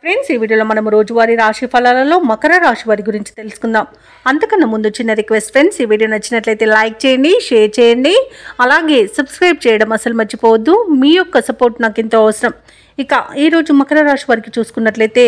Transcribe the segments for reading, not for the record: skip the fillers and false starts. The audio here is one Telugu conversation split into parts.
ఫ్రెండ్స్, ఈ వీడియోలో మనం రోజువారీ రాశి ఫలాలలో మకర రాశి వారి గురించి తెలుసుకుందాం. అంతకన్నా ముందు చిన్న రిక్వెస్ట్ ఫ్రెండ్స్, ఈ వీడియో నచ్చినట్లయితే లైక్ చేయండి, షేర్ చేయండి, అలాగే సబ్స్క్రైబ్ చేయడం అసలు మర్చిపోవద్దు. మీ యొక్క సపోర్ట్ నాకు ఎంతో అవసరం. ఇక ఈరోజు మకర రాశి వారికి చూసుకున్నట్లయితే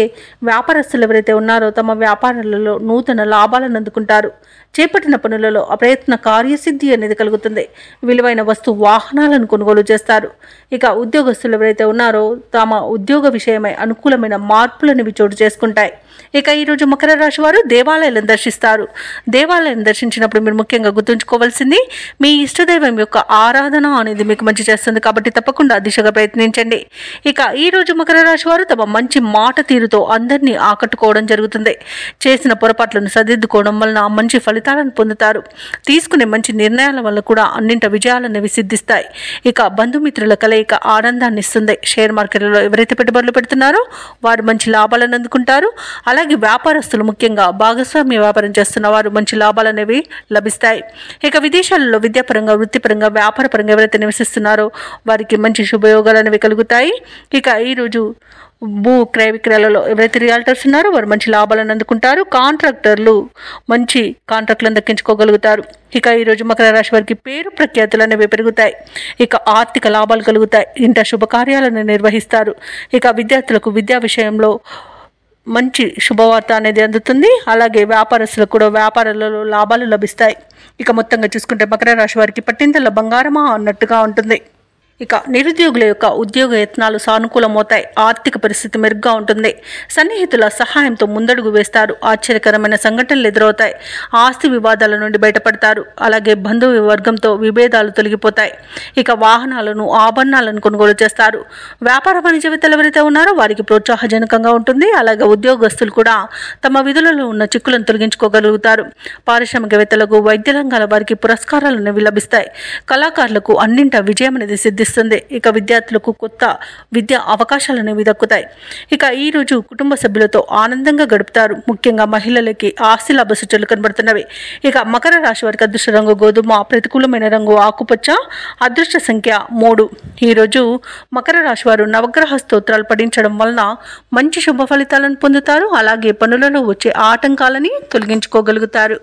వ్యాపారస్తులు ఎవరైతే ఉన్నారో తమ వ్యాపారాలలో నూతన లాభాలను అందుకుంటారు. చేపట్టిన పనులలో అప్రయత్న కార్యసిద్ధి అనేది కలుగుతుంది. విలువైన వస్తు వాహనాలను కొనుగోలు చేస్తారు. ఇక ఉద్యోగస్తులు ఎవరైతే ఉన్నారో తమ ఉద్యోగ విషయమై అనుకూలమైన మార్పులను చోటు చేసుకుంటాయి. ఇక ఈరోజు మకర రాశి వారు దేవాలయాలను దర్శిస్తారు. దేవాలయాన్ని దర్శించినప్పుడు మీరు ముఖ్యంగా గుర్తుంచుకోవాల్సింది మీ ఇష్టదైవం యొక్క ఆరాధన అనేది మీకు మంచి చేస్తుంది. కాబట్టి తప్పకుండా దిశగా ప్రయత్నించండి. ఇక ఈరోజు మకర రాశి వారు తమ మంచి మాట తీరుతో అందరినీ ఆకట్టుకోవడం జరుగుతుంది. చేసిన పొరపాట్లను సరిదిద్దుకోవడం వలన మంచి ఫలితాలను పొందుతారు. తీసుకునే మంచి నిర్ణయాల వల్ల కూడా అన్నింట విజయాలను సిద్ధిస్తాయి. ఇక బంధుమిత్రుల కలయిక ఆనందాన్ని ఇస్తుంది. షేర్ మార్కెట్లలో ఎవరైతే పెట్టుబడులు పెడుతున్నారో వారు మంచి లాభాలను అందుకుంటారు. అలాగే వ్యాపారస్తులు ముఖ్యంగా భాగస్వామ్య వ్యాపారం చేస్తున్న వారు మంచి లాభాలు అనేవి లభిస్తాయి. ఇక విదేశాలలో విద్యాపరంగా, వృత్తిపరంగా, వ్యాపారపరంగా ఎవరైతే నివసిస్తున్నారో వారికి మంచి శుభయోగాలు అనేవి కలుగుతాయి. ఇక ఈరోజు భూ క్రయ విక్రయాలలో ఎవరైతే రియాల్టర్స్ ఉన్నారో వారు మంచి లాభాలను అందుకుంటారు. కాంట్రాక్టర్లు మంచి కాంట్రాక్టులను దక్కించుకోగలుగుతారు. ఇక ఈరోజు మకర రాశి వారికి పేరు ప్రఖ్యాతులు అనేవి పెరుగుతాయి. ఇక ఆర్థిక లాభాలు కలుగుతాయి. ఇంట శుభకార్యాలను నిర్వహిస్తారు. ఇక విద్యార్థులకు విద్యా విషయంలో మంచి శుభవార్త అనేది అందుతుంది. అలాగే వ్యాపారస్తులకు కూడా వ్యాపారాలలో లాభాలు లభిస్తాయి. ఇక మొత్తంగా చూసుకుంటే మకర రాశి వారికి పట్టిందల బంగారమా అన్నట్టుగా ఉంటుంది. ఇక నిరుద్యోగుల యొక్క ఉద్యోగ యత్నాలు సానుకూలమవుతాయి. ఆర్థిక పరిస్థితి మెరుగ్గా ఉంటుంది. సన్నిహితుల సహాయంతో ముందడుగు వేస్తారు. ఆశ్చర్యకరమైన సంఘటనలు ఎదురవుతాయి. ఆస్తి వివాదాల నుండి బయటపడతారు. అలాగే బంధువు వర్గంతో విభేదాలు తొలగిపోతాయి. ఇక వాహనాలను, ఆభరణాలను కొనుగోలు చేస్తారు. వ్యాపార వాణిజ్యవేత్తలు ఎవరైతే ఉన్నారో వారికి ప్రోత్సాహజనకంగా ఉంటుంది. అలాగే ఉద్యోగస్తులు కూడా తమ విధులలో ఉన్న చిక్కులను తొలగించుకోగలుగుతారు. పారిశ్రామికవేత్తలకు, వైద్య రంగాల వారికి పురస్కారాలు అనేవి లభిస్తాయి. కళాకారులకు అన్నింట విజయం అనేది సిద్ధిస్తుంది. ఇక విద్యార్థులకు కొత్త విద్యా అవకాశాలు అనేవి దక్కుతాయి. ఇక ఈరోజు కుటుంబ సభ్యులతో ఆనందంగా గడుపుతారు. ముఖ్యంగా మహిళలకి ఆస్తి లాభ సూచనలు కనబడుతున్నవి. ఇక మకర రాశి వారికి అదృష్ట రంగు గోధుమ, ప్రతికూలమైన రంగు ఆకుపచ్చ, అదృష్ట సంఖ్య 3. ఈరోజు మకర రాశి వారు నవగ్రహ స్తోత్రాలు పఠించడం వలన మంచి శుభ ఫలితాలను పొందుతారు. అలాగే పనులలో వచ్చే ఆటంకాలని తొలగించుకోగలుగుతారు.